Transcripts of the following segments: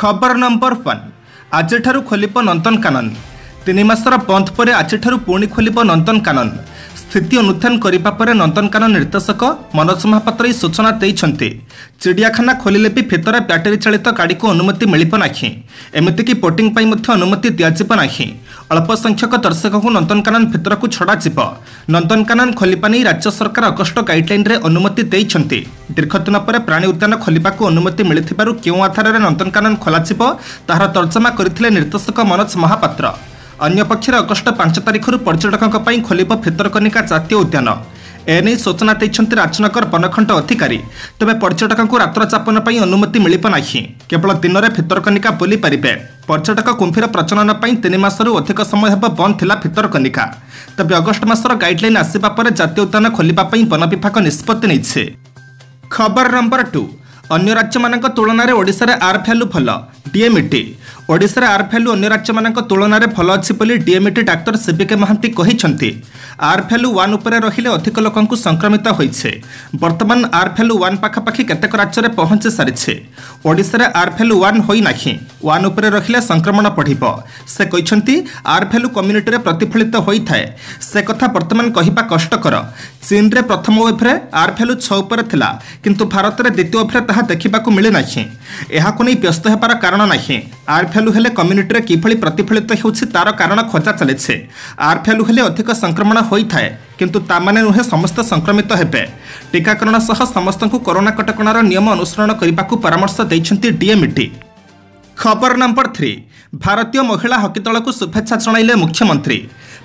खबर नंबर 1 आज खोलिब नंदनकानन 3 मासर बंद पर आज पुणी खोलिब नंदनकानन स्थिति अनुधान करने पर नंदनकानन निर्देशक मनोज महापात्र सूचना देते चिड़ियाखाना खोलिले भी भितर ब्याटेरी चालित गाड़ी को अनुमति मिलना एमतीक बोटिंग अनुमति दिज्वना अल्प संख्यक दर्शक को नंदनकानन भितर को छड़ा नंदनकानन खोलिबा नहीं राज्य सरकार अगस्ट गाइडलाइन रे अनुमति देइछन्ति दीर्घ दिन पर प्राणी उद्यान खोलिबा को अनुमति मिलिथिबारु केउ आधार रे नंदनकानन खोलाजिबो ताहार तर्जमा करथिले निर्देशक मनोज महापात्र। अन्य पक्षर अगस्ट 5 तारिखर पर्यटकों खोलिब भितरकनिका जातीय उद्यान एने सूचना देते राजनगर वनखंड अधिकारी तेज पर्यटकों रात्र जापन अनुमति मिलना केवल दिन में भितरकनिका बुली पारे पर्यटक कुंभीर प्रजनन 3 मासरू अधिक समय हेब बंद थिला भितरकनिका तेज अगस्ट मासर गाइडलाइन आसिबा पर जातीय उद्यान खोलिबा वन विभाग निष्पत्ति नेइछे। खबर नंबर 2 अन्य राज्य मानक तुलन में ओडिशा रे आर भैल्यू भल डीएमईटी ओडिशा रे आर भैल्यू अन्य राज्य मानक तुलन में भल अच्छी बोली DMET doctor सीबीके Mahanti कहिसंती। Are value 1 उपरे रहिले अधिक लोकंकु संक्रमित होइछे वर्तमान आर भैल्यू 1 पाखापाखि केतेक राज्य में पहुंची सारिछे ओडिशा रे आर भैल्यू 1 होई नाही 1 उपरे रहिले संक्रमण बढ़िबो से कहिसंती। आर भैल्यू कम्युनिटी रे प्रतिफलित होई थाए से कथा वर्तमान कहिबा कष्टकर। चीन रे प्रथम वेव रे आर भैल्यू 6 उपरे थिला किंतु भारत रे द्वितीय वेव रे ताहा देखिबाकू मिले नाही एहाकु नै व्यस्त हेबार कारण नाही। आर भैल्यू हेले कम्युनिटी रे किभली प्रतिफलित होउछि तार कारण खोजा चलेछे। आर भैल्यू हेले अधिक संक्रमण होई थाए किंतु तामाने नुहे समस्त संक्रमित हेबे। टीकाकरण सह समस्तंकु कोरोना कटकणार नियम अनुसरण करिबाकू परामर्श दैछन्ती डीएमईटी। खबर नंबर 3 भारतीय महिला हॉकी दल को शुभेच्छा जणाइले मुख्यमंत्री।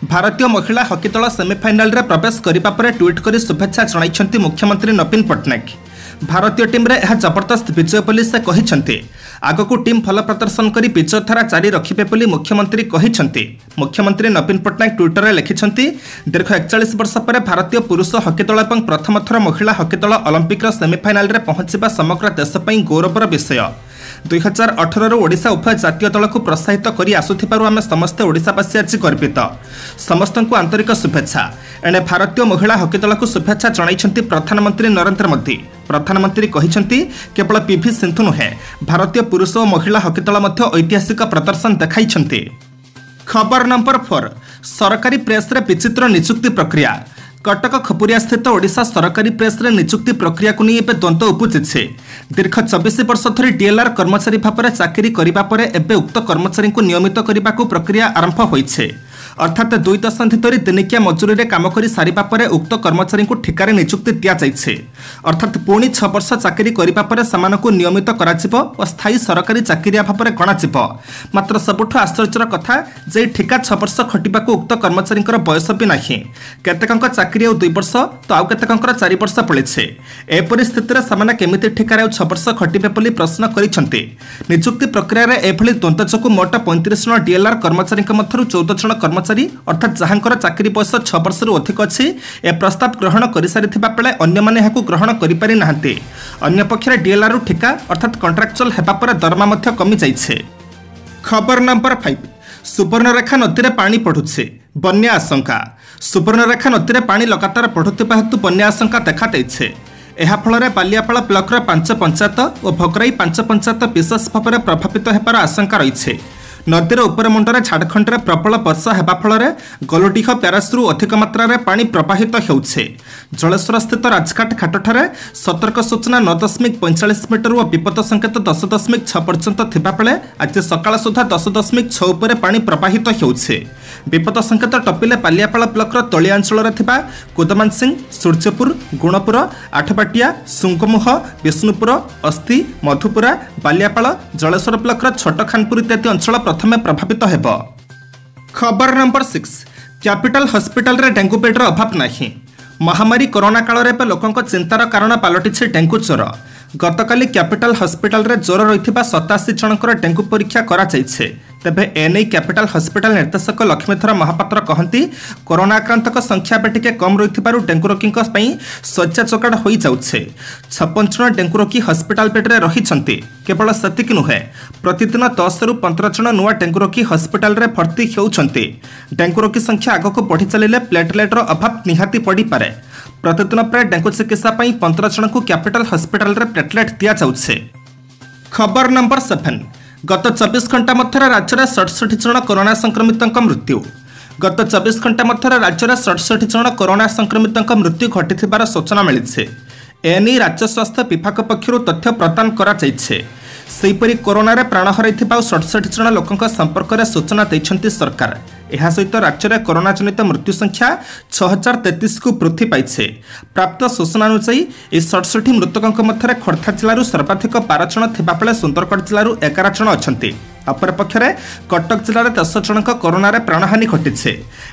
भारतीय महिला हॉकी दल सेमिफाइनाल रे प्रवेश करिबा परे ट्वीट करी शुभेच्छा जणाइछन्ती मुख्यमंत्री नवीन पट्टनायक। भारतीय टीम रे यह जबरदस्त विजय बोली से कहिसंती। आगकू टीम भल प्रदर्शन करी विजय धारा जारी रखिबे बोली मुख्यमंत्री कहिसंती। मुख्यमंत्री नवीन पट्टनायक ट्विटर रे लिखिसंती दीर्घ 41 वर्ष पर भारतीय पुरुष हॉकी दल एवं प्रथम थर महिला हॉकी दल ओलंपिक सेमिफाइनाल रे पहुंचीबा समग्र देश पई गौरवर विषय। 2018 ओडिशा उभय जातीय दल को प्रोत्साहित करी आसुथिबारु आमे समस्त ओडिशावासी आज गर्वित समस्त को आंतरिक शुभेच्छा। एणे भारतीय महिला हॉकी दल को शुभेच्छा जणाइछन्ती प्रधानमंत्री नरेंद्र मोदी। प्रधानमंत्री कहिसंती केवल पीवी सिंधु नुहे भारतीय पुरुष और महिला हॉकी दल मध्य ऐतिहासिक प्रदर्शन देखाइछन्ती। खबर नंबर 4 सरकारी प्रेस रे विचित्र नियुक्ति प्रक्रिया। कटक खपुरिया स्थित ओडिशा सरकारी प्रेस रे नियुक्ति प्रक्रिया को नहीं द्वंद उपजिछे। दीर्घ 24 वर्ष धरी डीएलआर कर्मचारी भाव में चाकरी करिबा परे एबे उक्त कर्मचारी को नियमित करने को प्रक्रिया आरंभ होइछे। अर्थात 2 दशंधि धरी दिनिकिया मजूरी रे काम करी सारिबा परे उक्त कर्मचारी को ठिकारे नियुक्ति दिया जाइछे। अर्थात पुणी 6 वर्ष चाकरी करिबा परे समानको नियमित कराजिबो और स्थायी सरकारी चाकरिया भाव में गणाजिबो। मात्र सबुठ आश्चर्यर कथा जे ठिका 6 वर्ष खटिबाको उक्त कर्मचारींकर बयस भी नाही। केतेकंक चाकरी 2 वर्ष तो आउ केतेकंकर 4 वर्ष पड़े। एपरि स्थिति समाने केमिति ठिकारे 6 वर्ष खटिबे बोली प्रश्न करिसंती। नियुक्ति प्रक्रिया रे एभली द्वंद जोगु मोट 35 जन डीएलआर कर्मचारी मध्यरु 14 जन कर्मचारी अर्थात जहांकर चाकरी बयस 6 वर्ष अधिक अच्छी ए प्रस्ताव ग्रहण कर सारिथिबा बेले अन्य माने एहाकु ग्रहण करि पारि नाहंती। अन्य पक्षरे डीएलआर ठिका अर्थात कॉन्ट्रैक्चुअल हेबा पर दरमा मध्य कमी जाइछे। खबर नंबर 5 सुवर्णरेखा नदी रे पानी पड़ुछे बन्या आशंका। सुवर्णरेखा नदी रे पानी लगातार पड़ुथिबा हेतु बन्या आशंका देखा दैछे। एहा फଳରେ बालियापाଳ ब्लॉकर 5 पंचायत और भोगराई 5 पंचायत विशेष भाव में प्रभावित हेबार आशंका रही। नदीर उपर मुंडरे झारखंड में प्रबल वर्षा हेबा फଳରେ गलोडीह प्यारासरू अधिक मात्रा रे पानी प्रवाहित होउछे। जलेश्वर स्थित राजघाट घाटठारे सतर्क सूचना 9.45 मीटर और विपद संकेत 10.6 पर्यंत थिबा बेले आज सकाळ सुधा 10.6 उपरे पानी प्रवाहित होउछे। विपद संकेत टपिले बालियापाଳ ब्लॉकर तलिया अंचल थिबा कुदमान सिंह सूर्यपुर गुणपुर आठबाटिया सुंगमुह विष्णुपुर अस्ति मधुपुरा बालियापाଳ जलेश्वर ब्लॉकर छोट खानपुर इत्यादि अंचल प्रथमे प्रभावित हेब। खबर नंबर 6 कैपिटल हॉस्पिटल रे डेंगू बेड रो अभाव नाही। महामारी कोरोना काल रे लोकंक चिंतार कारण पालटिछे डेंगू ज्वर। गतकाली कैपिटल हॉस्पिटल रे ज्वर रहिथिबा 87 जनकर डेंगू परीक्षा करा जाइछे। तेबे एने कैपिटल हॉस्पिटल निर्देशक लक्ष्मीधर महापात्र कहती कोरोना आक्रांतक संख्या बेटिके कम रहिथिबारु डेंगू रोगींक पई शଯ୍या जोगाड़ होई जाउछे। 56 जन डेंगू रोगी हॉस्पिटल बेड रे रहिछन्ती। केवल सेतिक नुहे प्रतिदिन 10 रु 15 जन नुआ डेंगू रोगी हॉस्पिटल रे भर्ती हेउछन्ती। डेंगू रोगी संख्या आगको बढ़ी चलिले प्लेटलेट रो अभाव निहाती पड़ी पारे। प्रतिदिन प्राय डेंगू चिकित्सा पई 15 जन को कैपिटल हॉस्पिटल रे प्लेटलेट दिया जाउछे। खबर नंबर 7 गत 24 घंटा मध्य राज्य में 67 जन कोरोना संक्रमित मृत्यु। गत 24 घंटा मध्य राज्य में 67 जन कोरोना संक्रमित मृत्यु घटी सूचना मिली। एने राज्य स्वास्थ्य विभाग पक्षर तथ्य प्रदान कर कोरोना प्राण हर 67 जन लोकों संपर्क में सूचना देते सरकार। यह सहित राज्य में कोरोना जनित मृत्यु संख्या 6033 को वृद्धि पाई। प्राप्त सूचना अनुसार इस 67 मृतकों मध्य खोर्धा जिलूर सर्वाधिक 12 जन थिबाबेले सुंदरगढ़ जिलूर 11 जन अच्छा। अपरपक्षे कटक जिले 10 जन कोरोना प्राणहानि घटी।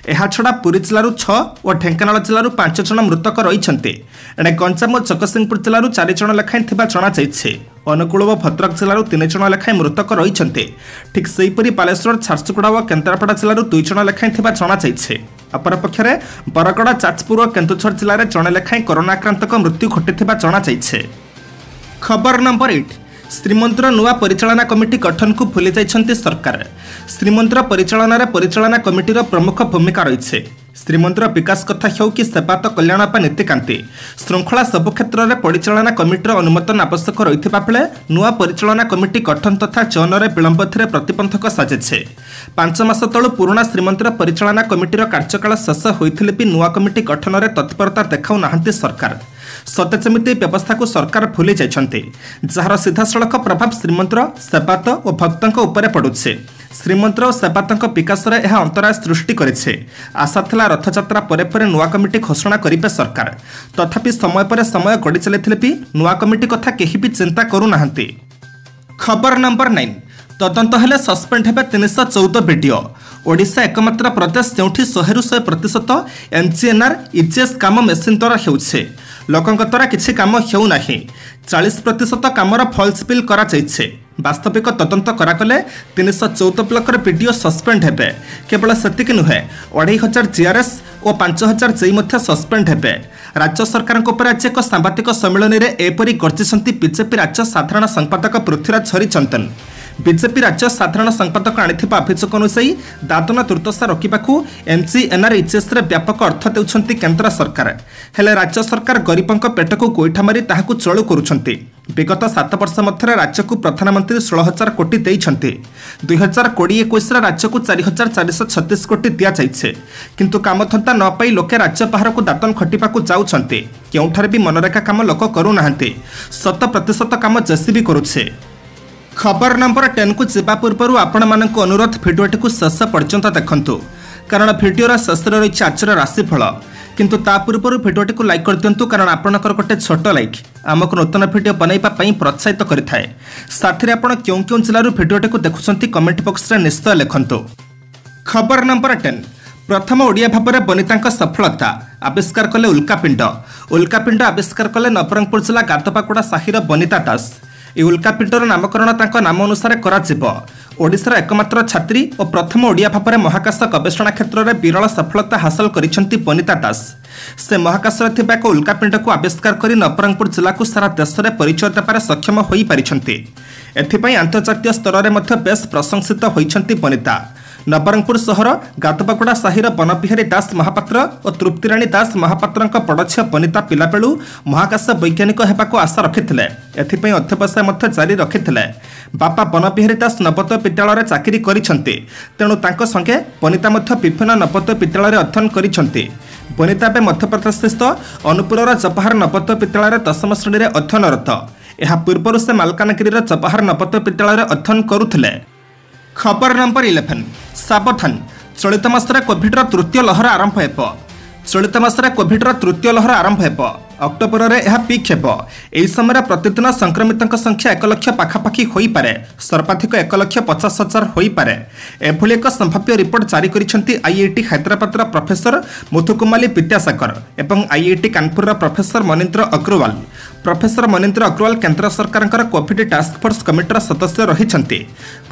एहाछड़ा पुरी जिलूर 6 और ढेंकानाल जिलूर 5 जन मृतक रही। एणे गंजाम और जगतसिंहपुर जिलूर 4 जन लेखाएं जणाई। अनुगुल और भद्रक जिलूर 3 जन लेखाएं मृतक रही। ठीक सेहीपरि बालेश्वर, झारसुगुड़ा और केन्द्रापड़ा जिलूर 2 जन लेखाएं जणाई। अपरपक्षे बरगड़, जाजपुर और केन्दुझर जिले में जड़े लेखाएं कोरोना आक्रांतक मृत्यु घटी जणाई। खबर नंबर 8। श्रीमंदिर नुआ परिचालना कमिटी गठन को भूली जाइछन्ति सरकार। श्रीमंदिर परिचालना कमिटीर प्रमुख भूमिका रही। श्रीमंदिर विकास कथा हेउ कि सेवायत कल्याण नीतिकांति श्रृंखला सबु क्षेत्र में परिचालना कमिटीर अनुमोदन आवश्यक रही बेले नुआ परिचालना कमिटी गठन तथा चयन में विलंब प्रतिबंधक साजिছে। 5 मास तलु पुराना श्रीमंदिर परिचालना कमिटीर कार्यकाल शेष होइथिले भी नुआ कमिटी गठन में तत्परता देखाउ नाहंती सरकार। सते जेमिति व्यवस्था को सरकार भूली जाइछन्ति, जार सीधासलख प्रभाव श्रीमंदिर, सेवायत और भक्तों उपरे पड़ुछे। श्रीमंदिर और सेवायतों विकास में यह अंतराय सृष्टि करिछे। आशा थिला रथयात्रा परे नुआ कमिटी घोषणा करिबे सरकार। तथापि समय पर समय गड़ी चलिथिले भी नुआ कमिटी कथा केही भी चिंता करू नाहंती। खबर नंबर 9। तदंत हेले सस्पेंड हेबे 314 वीडियो। ओडिशा एकमात्र प्रदेश जोठी 100% एमजीएनआर इजेएस काम मेसीन द्वारा हेउछे। लोकों द्वारा किसी काम हेउ नाही। 40% कामर फॉल्स बिल करा जाइछे। वास्तविक तदंत कराकले 314 ब्लॉकर वीडियो सस्पेंड हेबे। केवल सेतिक नुहे 2500 जीआरएस और 5000 जेई मध्य सस्पेंड हेबे। राज्य सरकार आज एक सांबादिक सम्मेलन में एपरी गर्जिसंती बीजेपी राज्य साधारण संपादक पृथ्वीराज हरिचंदन। बीजेपी राज्य साधारण संपादक आनिथिबा अभियोग अनुसार दादन दुर्दशा रोकवाकू एमजीएनआर इजेएस व्यापक अर्थ देउछंती केंद्र सरकार। हेले राज्य सरकार गरीबों पेट को गोईठा मारी ताहाकू चलू करुछंती। विगत 7 वर्ष मध्य राज्य को प्रधानमंत्री 16,000 कोटी देइछंती। 2020-21 राज्य को 4,436 कोटी दिया जाइछे। किंतु कामधंदा न पाई लोके राज्य बाहर को दातन खटिबाकू जाउछंती। केउठारे भी मनरेखा काम लोक करू नाहंती। 100% काम जेसीबी करुछे। खबर नंबर 10 को जीवा पूर्व आपण मानक अनुरोध भिडियोटी को शेष पर्यंत देखंतु, कारण भिडियोर शेष रही आजर राशिफल। किंतु ता पूर्व भिडियोटी को लाइक कर दिंतु, कारण आपणकर गोटे छोट लाइक आमको नूतन भिडियो बनैबा पई प्रोत्साहित करिथाय। साथी रे आपण क्यों क्यों जिल्लारू भिडियोटी को देखुछंती कमेंट बॉक्स रे निश्चय लिखंतु। खबर नंबर 10। प्रथम ओडिया भाव में बनितांक सफलता आविष्कार कले उल्कापिंड। उल्कापिंड आविष्कार कले नवरंगपुर जिला गातपाकुड़ा साहिर बनिता दास। यह उल्कापिंडर नामकरण तांको नाम अनुसार कराजिबो। ओडिशार एकमात्र छात्री और प्रथम ओडिया भाव में महाकाश गवेषणा क्षेत्र में विरल सफलता हासिल करिसेंती बनिता दास। से महाकाश थिबा एक उल्कापिंड को आविष्कार करी नवरंगपुर जिला को सारा देश में परिचय देबार सक्षम होई पारिछंती। एथिपाई अंतर्जातीय स्तर में मध्य बेस प्रशंसित होइछंती बनिता। नवरंगपुर सहर गातपाकुड़ा साहिर बनबिहारी दास महापात्र और तृप्तिराणी दास महापात्र बड़झिया बनिता पिलाबेलू महाकाश वैज्ञानिक होबाक आशा रखिथिले। एथिपाई अध्यवसाय मध्य जारी रखिथिले। बापा बनबिहारी दास नवोदय विद्यालय चाकरी करिसेंती, तेणु तांको संगे बनिता मध्य विभिन्न नवोदय विद्यालय अध्ययन करिसेंती। बनिता बे मध्यप्रदेश स्थित अनुपुरर जवाहर नवोदय विद्यालय 10म श्रेणी में अध्ययनरत। यह पूर्व से मालकानगिरी जवाहर नवोदय विद्यालय अध्ययन करुथिले। खबर नंबर 11। सावधान, चलित मासरे कोविडर तृतीय लहर आरंभ हेब। चलित मासरे कोविडर तृतीय लहर आरंभ हेब। अक्टोबर में यह पिक हेब। एही समय प्रतिदिन संक्रमितों संख्या 1 लाख पाखापाखि होई पारे। सर्वाधिक 1,50,000 होई पारे। एभली एक संभाव्य रिपोर्ट जारी करिसेंती आईआईटी हैदराबाद प्रोफेसर मुथुकुमाली विद्यासागर एवं IIT Kanpur professor Manindra Agrawal. Professor Manindra Agrawal केंद्र सरकार कोविड टास्क फोर्स कमिटीर सदस्य रहिछंती।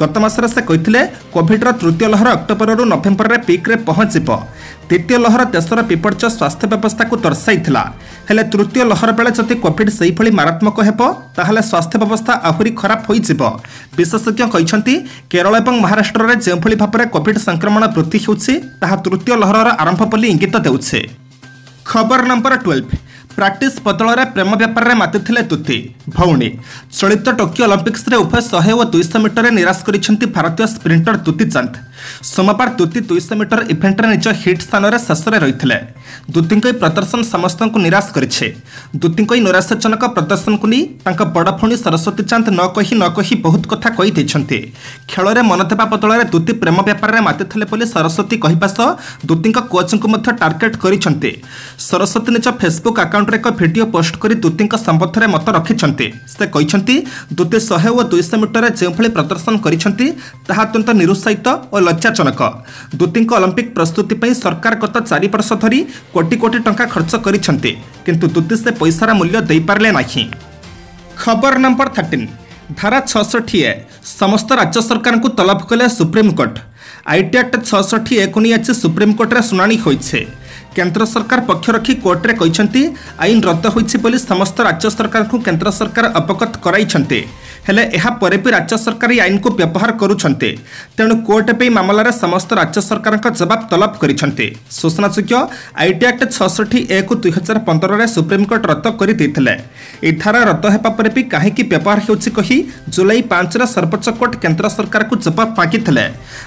गत मासरे से कहिथिले कोविडर तृतीय लहर अक्टोबर रु नवेम्बर रे पीक रे पहुंचिबो। द्वितीय लहर देशर विपर्य स्वास्थ्य व्यवस्था को दर्शाइथिला। हेले तृतीय लहर बेले जदि कोविड सेही भली मारात्मक हेबो ताहले स्वास्थ्य व्यवस्था आहुरी खराब होइजिबो। विशेषज्ञ कहिसंती केरल एवं महाराष्ट्र रे जे भली भाबरे कोविड संक्रमण वृद्धि होउछि ताहा तृतीय लहरर आरंभ बोली इंगित देउछि। खबर नंबर 12। ପ୍ରାକ୍ଟିସ୍ ବଦଳରେ ପ୍ରେମ ବ୍ୟାପାରରେ ମାତିଥିଲେ ତୁତି ଭଉଣୀ। ଚଳିତ ଟୋକିଓ ଅଲିମ୍ପିକ୍ସରେ ଉଭୟ 100 ଓ 200 ମିଟରରେ ନିରାଶ କରିଛନ୍ତି ଭାରତୀୟ ସ୍ପ୍ରିଣ୍ଟର ତୁତି ଚାନ୍ଦ। ସୋମବାର ତୁତି 200 ମିଟର ଇଭେଣ୍ଟରେ ନିଜ ହିଟ୍ ସ୍ଥାନରେ ଶେଷରେ ରହିଥିଲେ। ଦୁତିଙ୍କ ଏହି ପ୍ରଦର୍ଶନ ସମସ୍ତଙ୍କୁ ନିରାଶ କରିଛି। ଦୁତିଙ୍କ ଏହି ନିରାଶାଜନକ ପ୍ରଦର୍ଶନକୁ ନେଇ ତାଙ୍କ ବଡ଼ ଭଉଣୀ ସରସ୍ୱତୀ ଚାନ୍ଦ ନ କହି ବହୁତ କଥା କହିଦେଇଛନ୍ତି। ଖେଳରେ ମନ ଦେବା ବଦଳରେ ଦୁତି ପ୍ରେମ ବ୍ୟାପାରରେ ମାତିଥିଲେ ବୋଲି ସରସ୍ୱତୀ କହିବା ସହ ଦୁତିଙ୍କ କୋଚ୍ଙ୍କୁ ମଧ୍ୟ ଟାର୍ଗେଟ୍ କରିଛନ୍ତି। ସରସ୍ୱତୀ ନିଜ ଫେସବୁକ୍ ଆକାଉଣ୍ଟରେ ଏକ ଭିଡିଓ ପୋଷ୍ଟ କରି ଦୁତିଙ୍କ ସମ୍ବନ୍ଧରେ ମତ ରଖିଛନ୍ତି। ସେ କହିଛନ୍ତି ଦୁତି 100 ଓ 200 ମିଟରରେ ଯେଉଁଭଳି ପ୍ରଦର୍ଶନ କରିଛନ୍ତି ତାହା ଅତ୍ୟନ୍ତ ନିରୁତ୍ସାହିତ ଓ ଲଜ୍ଜାଜନକ। ଦୁତିଙ୍କ ଅଲିମ୍ପିକ୍ ପ୍ରସ୍ତୁତି ପାଇଁ ସରକାର ଗତ 4 ବର୍ଷ ଧରି କୋଟି କୋଟି ଟଙ୍କା ଖର୍ଚ୍ଚ କରିଛନ୍ତି, କିନ୍ତୁ ଦୁତି ସେ ପଇସାର ମୂଲ୍ୟ ଦେଇପାରିଲେ ନାହିଁ। ଖବର ନମ୍ବର 13 ଧାରା 66A ସମସ୍ତ ରାଜ୍ୟ ସରକାରଙ୍କୁ ତଲବ କଲେ ସୁପ୍ରିମକୋର୍ଟ। ଆଇଟି ଆକ୍ଟ 66A କୁ ନେଇ ଆଜି ସୁପ୍ରିମକୋର୍ଟରେ ଶୁଣାଣି ହୋଇଛି। केंद्र सरकार पक्ष रखी कोर्टे कहते आईन रद्द होइछि बोली समस्त राज्य सरकार को केंद्र सरकार अवगत कराइछन्ते। हेले एहा परे भी राज्य सरकार आईन को व्यवहार करुछन्ते। तेणु कोर्ट पे मामलार समस्त राज्य सरकार जवाब तलब करिछन्ते। सूचनायोग्य आईटी एक्ट 66A को 2015 रे सुप्रीमकोर्ट रद्द कर देथिले। ए धारा रद्द हेबा परे भी काहेकि व्यवहार हेउछि कहि जुलाई 5 रे सर्वोच्च कोर्ट केंद्र सरकार को जवाब मागिथिले।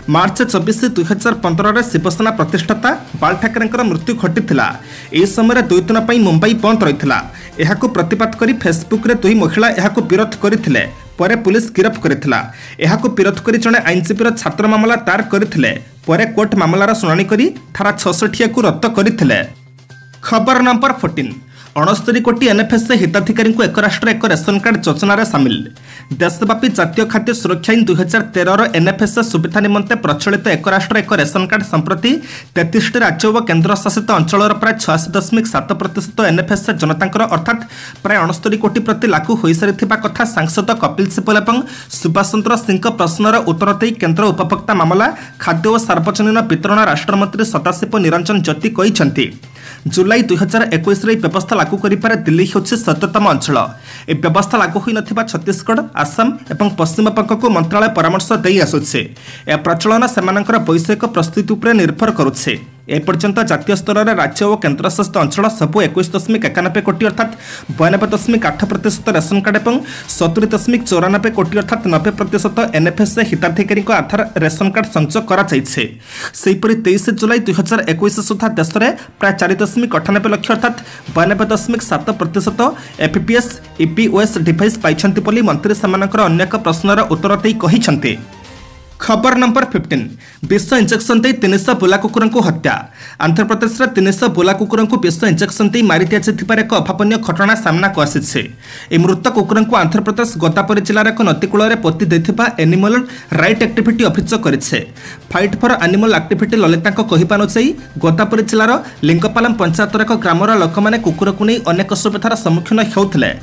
मार्च 24 2015 रे शिवसेना प्रतिष्ठाता बाल ठाकरेंकर मृत्यु घटिथिला। ए समय 2 दिन पई मुंबई बंद रहिथिला। एहाकु प्रतिवाद करी फेसबुक रे दुई महिला एहाकु विरोध करिथिले। परे पुलिस गिरफ करिथिला। एहाकु विरोध करी जणे आईनजीबीर छात्र मामला दायर करिथिले। परे कोर्ट मामलार शुणाणी करी धारा 66 को रद्द करिथिले। खबर नंबर 14 69 कोटी एनएफएसए हिताधिकारी को एक राष्ट्र एक रेशन कार्ड योजन सामिल। देशव्यापी जातीय खाद्य सुरक्षा आईन 2013 एनएफएसए सुविधा निमंते प्रचलित एक राष्ट्र एक रेशन कार्ड संप्रति 33 राज्य और केन्द्र शासित अंचल प्राय 86.7% एनएफएसए जनता अर्थात प्राय 69 कोटी प्रति लागू हो सारी कथा सांसद कपिल सिब्बल और सुभाष चंद्र सिंह प्रश्नर उत्तर दे केन्द्र उपभोक्ता मामला खाद्य और सार्वजनिक वितरण राष्ट्रमंत्री सदाशिव निरंजन ज्योति कहते जुलाई 2021 व्यवस्था लागू करिपारे दिल्ली होछि 17तम अंचल। ए व्यवस्था लागू होई नथिबा छत्तीसगढ़, आसाम एवं पश्चिम बंग को मंत्रालय परामर्श देई आसुछि। ए प्रचलन सेमानकर वैषयिक प्रस्तुति उपरे निर्भर करुछि। एपर्यंत जातीय स्तर में राज्य और केन्द्र शासित अंचल सबू 21.91 कोटी अर्थात 92.8% रेशन कार्ड और 70.94 कोटी अर्थात 90% एनएफएसए हिताधिकारी आधार रेशन कार्ड संयोग कर 23 जुलाई 2021 सुधा देश में प्राय 4.98 लाख अर्थात 92.7% एफपीएस ईपीओएस डिवाइस पाई मंत्री सेमानकर अन्य एक प्रश्नर उत्तर दे कहिसंते। खबर नंबर 15 विष इंजेक्शन दे 300 बुला कुकुर को हत्या। आंध्र प्रदेश में 300 बुला कुकुर को विष इंजेक्शन दे मारी दिया एक अभावन घटना सामना को आसी। मृत कुकुर को आंध्र प्रदेश गोदावरी जिलार एक नदीकूल पोति देथिबा एनिमल राइट एक्टिविटी अभियोग करिছে। Fight for animal activity Lalita कहवा अनुसायी गोदावरी जिलार लिंगपालम पंचायतर एक ग्रामर लोक मैंने कुकुर को नहीं अनेक असुविधार सम्मुखीन होते।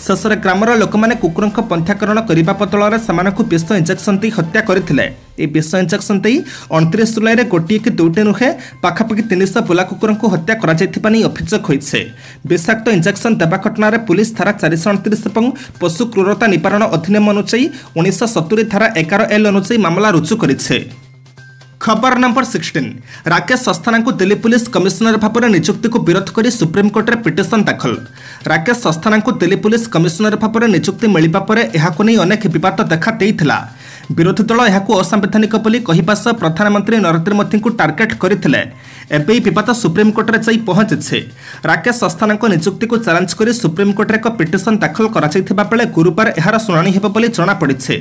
शेष में ग्रामर लोक मैंने कुकुर पंथाकरण करने बदल से विष इंजेक्शन दे हत्या करते। ए विष इंजेक्शन दे 29 जुलाई में गोटे कि दुईटे नुहे पाखापाखि 300 बुला कुकुर को हत्या अभियोग होइছে। विषाक्त इंजेक्शन देवा घटना पुलिस धारा 438 और पशु क्रूरता निवारण अधिनियम अनुसायी 1970 धारा 11L अनुसायी मामला रुजु करिছে। खबर नंबर 16 राकेश अस्थाना को दिल्ली पुलिस कमिश्नर भाव में नियुक्ति को विरोध कर सुप्रीमकोर्ट में पिटिशन दाखल। राकेश अस्थाना को दिल्ली पुलिस कमिश्नर भाव में नियुक्ति मिलवा पर यहां नहीं अनेक विवाद देखा देइथिला। विरोधी दल यह असंवैधानिक बोली कहवा सह प्रधानमंत्री नरेंद्र मोदी को टार्गेट करथिले। एबे विवाद सुप्रीमकोर्ट में जाई पहुंची। राकेश अस्थाना को नियुक्ति को चैलेंज कर सुप्रीमकोर्ट में एक पिटिशन दाखल करा बेले गुरुवार यार शुणाणी हेब बोली जଣାपड़ी।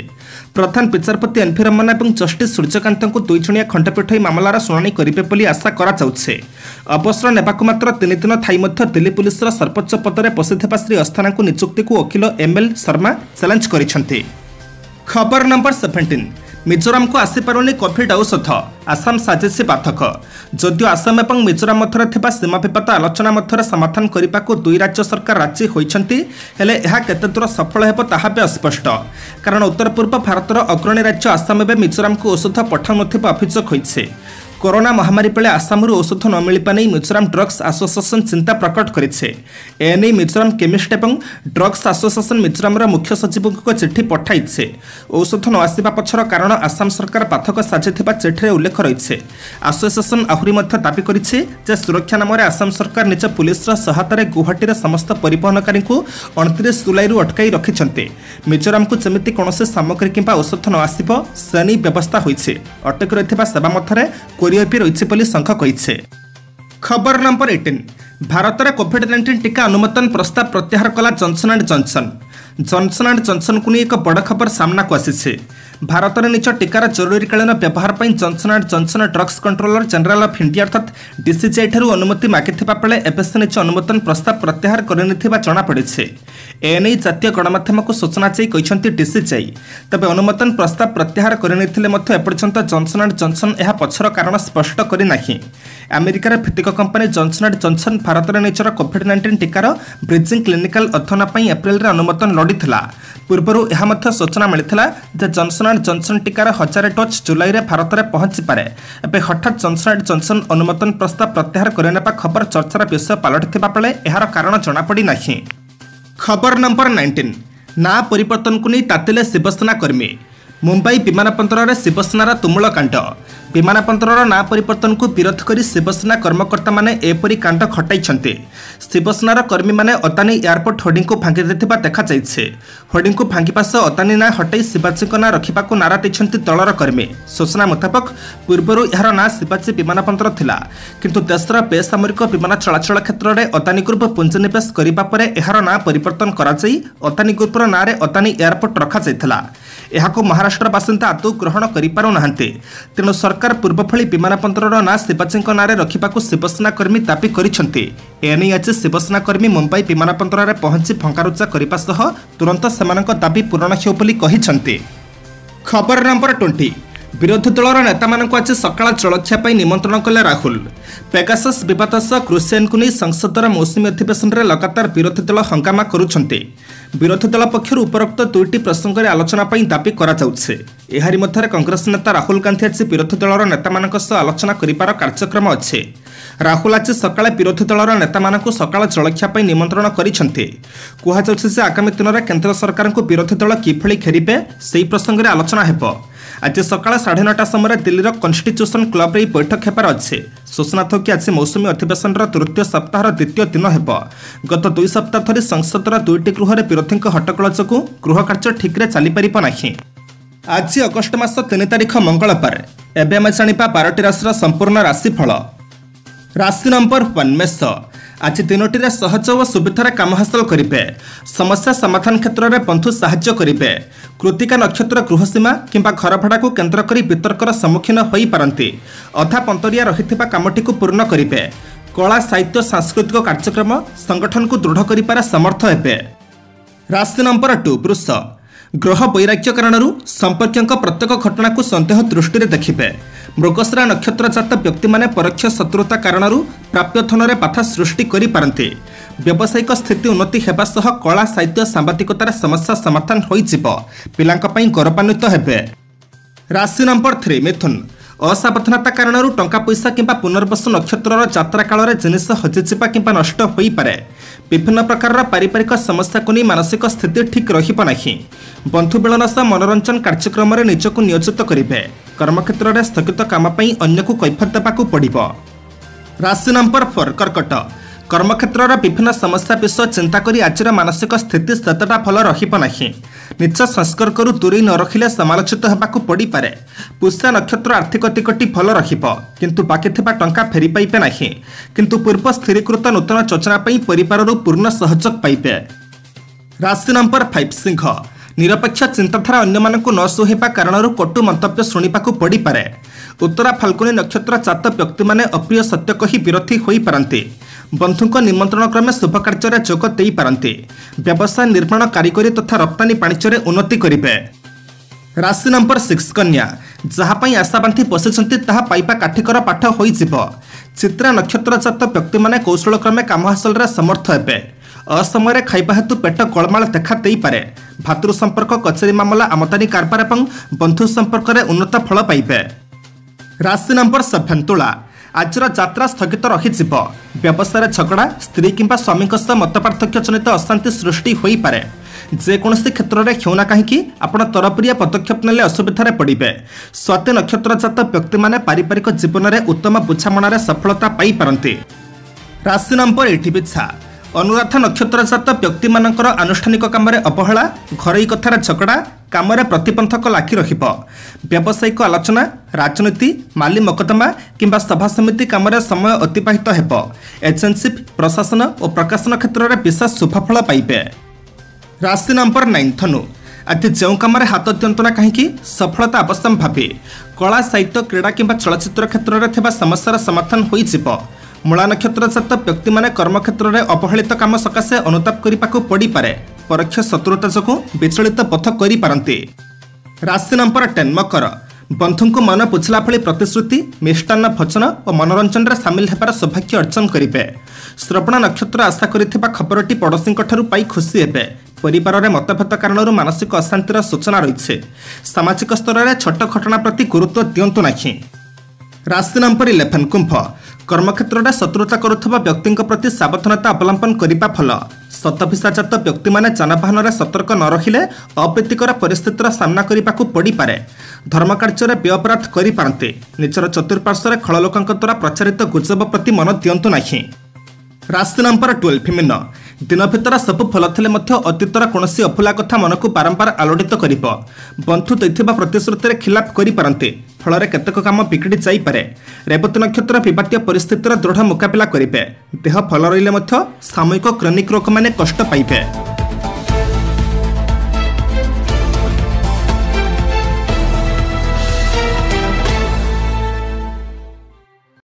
प्रधान विचारपति एनवी रमन्ना और जस्टिस सूर्यकांत को दुईजणिया खंडपीठ मामलार शुणाणी करेंगे बोली आशा कराଯାଉଛି। अवसर नेबाकु मात्र 3 दिन थाई मध्य दिल्ली पुलिस सर्वोच्च पदरे बसिथिबा श्री अस्थाना को नियुक्ति को वकिल एमएल शर्मा चैलेंज करिसेंती। खबर नंबर 17 मिजोराम को आसीपारुनी कोविड औषध आसाम साजिश बाधक। जदियो आसाम और मिजोराम मध्य थिबा सीमा विवाद आलोचना मध्य समाधान करने को दुई राज्य सरकार राजी होइछन्ति। हेले यह केते दूर सफल हेब ताहा बे अस्पष्ट, कारण उत्तर पूर्व भारतर अग्रणी राज्य आसाम एवं मिजोराम को औषध पठाउनथिबा अभियोग होइছে। कोरोना महामारी बेले आसाम औषध न मिलवा नहीं मिजोराम ड्रग्स एसोसिएशन चिंता प्रकट करेছে एने मिजोराम केमिस्ट एवं ड्रग्स एसोसिएशन मिजोराम मुख्य सचिव को चिठी पठाइছে औषध न आसवा पछर कारण आसाम सरकार पाठक साजिथिबा चिठी उल्लेख रही एसोसिएशन आहुरी दाबी करिছে जे सुरक्षा नाम आसाम सरकार निज पुलिस सहायतार गुवाहाटी समस्त परिवहनकारी को 29 जुलाई अटकाई रखिंट मिजोराम को जमी कौन सामग्री कि औषध न आसव से नहीं व्यवस्था होती अटक रही सेवा मध्य कोरियर रही संघ कही। खबर नंबर 18 भारत में कोविड-19 टीका अनुमोदन प्रस्ताव प्रत्याहार कला जॉनसन एंड जॉनसन को नहीं एक बड़ खबर सामना को आसी। भारत में निज टीकार जरूरीकालीन व्यवहार पर Johnson and Johnson drugs controller general of India अर्थात डीसीजीआई ठारू अनुमति मागिथिबा बेले एबे से निज अनुमोदन प्रस्ताव प्रत्याहार करनिथिबा जणा पड़िছে। एने जातीय गणमाध्यम को सूचना चाही कहिसंती डीसीजीआई तबे अनुमोदन प्रस्ताव प्रत्याहार करनिथिले मध्य एपर्यंत जॉनसन एंड जॉनसन एहा पछर कारण स्पष्ट करि नाही। अमेरिकार भित्तिक company Johnson and Johnson Bharat में निजर कोविड-19 टीकार ब्रिजिंग क्लिनिकल अध्ययन पर एप्रिल रे अनुमोदन लड़ीला पूर्व यह सूचना मिलता जे जॉनसन एंड जॉनसन टीकार 1000 डोज जुलाई रे भारत में पहुंची पारे। एबे हठात जॉनसन एंड जॉनसन अनुमोदन प्रस्ताव प्रत्याहार करने खबर चर्चार विषय पलटिथिबा बेले एहार कारण जଣାपड़ी नाही। खबर नंबर 19 ना परिवर्तन को नहीं तातिले शिवसेना कर्मी मुंबई विमानबंदर में शिवसेनार तुमुल कांड विमानबंदर ना परिवर्तन को विरोध कर शिवसेना कर्मकर्ता माने एपरी कांड खटाई शिवसेनार कर्मी माने अदानी एयरपोर्ट होर्डिंग को भांगी देथिबा देखा जाइछे। होर्डिंग को भांगिबा सह अदानी ना हटाई शिवाजी ना रखिबाकू नारा दैछन्ति दलर कर्मी। सूचना मुताबक पूर्व यार ना शिवाजी विमानबंदर थिला किंतु देशर बेसामरिक विमान चलाचल क्षेत्र में अदानी ग्रुप पुंजीनिवेश करबा परे एहार ना परिवर्तन करा जाई अदानी ग्रुपर ना रे अदानी एयरपोर्ट रखा जाइथिला। एहाको महाराष्ट्र बासिंदा आदौ ग्रहण करि पारु नाहंती तेणु सरकार पूर्व भली विमानबंदर ना शिवाजी ना रे रखिबाकू शिवसेना कर्मी दाबी करिसंती। एने आज शिवसेना कर्मी मुंबई विमानबंदर में पहुंची भंगारुजा करने सह तुरंत सेमानक दाबी पूरण हो कहते। खबर नंबर 20 विरोधी दलर नेता मानक आज सकाळ जलखिया निमंत्रण कले राहुल। पेगासस विवाद सह कृषि आईन को नहीं संसदर मौसुमी अधिवेशन में लगातार विरोधी दल हंगामा करुछन्ते। विरोधी दल पक्षर उपरोक्त दुईटी प्रसंग में आलोचना दाबी कराଯାउछे। एहारी मध्य कांग्रेस नेता राहुल गांधी आज विरोधी दलर नेता मानक सह आलोचना करिपार कार्यक्रम अच्छे। राहुल आज सकाळे विरोधी दलर नेता मानक सकाळ जलखिया निमंत्रण करिछन्ते। कुहाଯାଉଛି जे आगामी दिन में केंद्र सरकार को विरोधी दल किभଳି घेरिबे सेही प्रसंग में आलोचना हेबो। आज सकाळ 9:30 समय दिल्लीर कन्स्टिट्यूशन क्लब रे बैठक हेबार अच्छे। सूचना थो कि आज मौसुमी अधिवेशन तृतीय सप्ताहर द्वितीय दिन हेबो। गत 2 सप्ताह धरी संसदर दुईटी गृह विरोधी हट्टगोल जोगु गृह कार्य ठीक रे चली पारिब नाही। आज अगस्ट मास 3 तारिख मंगलवार। एबे हम जानिबा 12टी राशिर संपूर्ण राशिफल। राशि नंबर 1 मेष। आज तीनोटी सहज और सुविधार काम हासिल करेंगे। समस्या समाधान क्षेत्र में बंधु साहाय्य करेंगे। कृतिका नक्षत्र गृहसीमा किंबा घर भड़ा को केन्द्र कर वितर्कर सम्मुखीन हो पारती। अधा पंतरिया रही कामटी को पूर्ण करेंगे। कला साहित्य सांस्कृतिक कार्यक्रम संगठन को दृढ़ कर समर्थ हे। राशि नंबर 2 वृष। ग्रह वैराग्य कारण संपर्कों प्रत्येक घटना को सन्देह दृष्टि देखिए। मृगशिरा नक्षत्र जात व्यक्ति माने परोक्ष शत्रुता कारण प्राप्य धन में बाधा सृष्टि करिपारन्ते। व्यावसायिक स्थिति उन्नति हेबा सह कला साहित्य सांबादिकतार समस्या समाधान होइजिबो। पिलांक पई गौरवान्वित हेबे। राशि नंबर 3 मिथुन। असावधानता कारण टंका पैसा किंबा पुनर्वसु नक्षत्र यात्रा काल में जिनिस हजिजा कि नष्ट हो पारे। विभिन्न प्रकार पारिवारिक समस्या को नहीं मानसिक स्थिति ठीक रहिबो नाही। बंधु मिलन सह मनोरंजन कार्यक्रम में निजक नियोजित करेंगे। कर्मक्षेत्र में स्थगित काम अन्य को कैफियत देवाकू पड़िबो। राशि नंबर 4 कर्कट। कर्मक्षेत्र में विभिन्न समस्या विषय चिंता करी आजर मानसिक स्थिति सेतटा भल रहिबो नाही। निज संस्पर्क दूरी न रखिले समालोचित होबाकू पड़ी पारे। पुष्या नक्षत्र आर्थिक दिगटी भल रहिबो किंतु बाकी थिबा टंका फेरी पाइबे नाही। किंतु पूर्व स्थिरीकृत नूतन योजना पई परिवाररू पूर्ण सहयोग पाइबे। राशि नंबर 5 सिंह। निरपेक्ष चिंताधारा अन्य मानक न सुहेबा कारण कटु मंतव्य शुणिबाकू पड़ी पारे। उत्तरा फाल्गुनी नक्षत्र जात व्यक्ति माने अप्रिय सत्य कही विरोधी होई पारंती। बंधुक निमंत्रण क्रमे शुभ कार्य जोग दे पारंती। व्यवसाय निर्माण कारीगरी तथा रप्तानी वाणिज्य उन्नति करेंगे। राशि नंबर 6 कन्या। जहाँपाई आशा बांधि बसिଛନ୍ତି ତାହା ପାଇବା କାଠିକର ପାଠ ହୋଇଯିବ। चित्रा नक्षत्र जात व्यक्ति माने कौशल क्रमे काम हासिल रे समर्थ हेबे। असमय खाइबा हेतु पेट गोलमाल देखा दे पारे। भातृ संपर्क कचेरी मामला आमदानी कारबार एवं बंधु संपर्क में उन्नत फल पाइबे। राशि नंबर 7 तुला आजर यात्रा स्थगित रहीजिव व्यवसाय झगड़ा स्त्री किंबा स्वामी मतपार्थक्य जनित अशांति सृष्टि हो पारे जेकोसी क्षेत्र में हेउना कहीं आपण तरफरिया पदक्षेप नेले असुविधा पड़े। स्वाति नक्षत्र जात व्यक्ति माने पारिवारिक जीवन में उत्तम बुझामणार सफलता पाई पारंती। राशि नंबर 8 बिछा अनुराधा नक्षत्र जात व्यक्ति मानकर आनुष्ठानिक काम अवहेला घरोई कथार झगड़ा काम प्रतिबंधक लाखि रहिब व्यावसायिक आलोचना राजनीति माली मकदमा किंबा सभा समिति काम समय अतिबाहित हेब एजेंसी प्रशासन और प्रकाशन क्षेत्र में विशेष शुभफल पाइबे। राशि नंबर 9 धनु आज जो कम हाथ दिंतु ना कहीं सफलता अवश्य भावी कला साहित्य क्रीड़ा किंबा चलचित्र क्षेत्र में थिबा समस्यार समाधान हो मूला नक्षत्र जात व्यक्ति माने कर्म क्षेत्र में अवहेलित काम सकाशे अनुताप करने पड़ी पारे परोक्ष शत्रुता जो विचलित पथ करि पारंती। राशि नंबर 10 मकर बंधु को मन बुझला भली प्रतिश्रुति मिष्टान्न भोजन और मनोरंजन में सामिल होबार सौभाग्य अर्जन करेंगे। श्रवण नक्षत्र आशा करिथिबा खबरटी पड़ोशी पाई खुशी हेबे परिवार में मतभेद कारण मानसिक अशांतिर सूचना रही सामाजिक स्तर में छोट घटना प्रति गुरुत्व दिंतु नहीं। राशि नंबर 11 कुंभ कर्मक्षेत्र में शत्रुता करुवा व्यक्ति प्रति सावधानता अवलंबन करने फल शतभिषाजात व्यक्ति माने जानवाहन में सतर्क न रहिले अप्रीतिकर परिस्थितिर सामना करने पड़ी पारे धर्म कार्य व्यय अपराध करते निजर चतुर्पार्श्व खल लोक द्वारा प्रचारित गुजब प्रति मन दिंतु नहीं। राशि नंबर 12 मीन दिन भीतर सबु भल थे अतीतर कौन अफुला कथा मन को बारंबार आलोड़ित कर बंधु देथिबा प्रतिश्रुति खिलाफ करते फल केतक काम बिगड़ी जापे। रेवती नक्षत्र विवादीय परिस्थितिर दृढ़ मुकाबला करेंगे देह भल रही सामयिक क्रॉनिक रोग मैंने कष्ट पाइबे।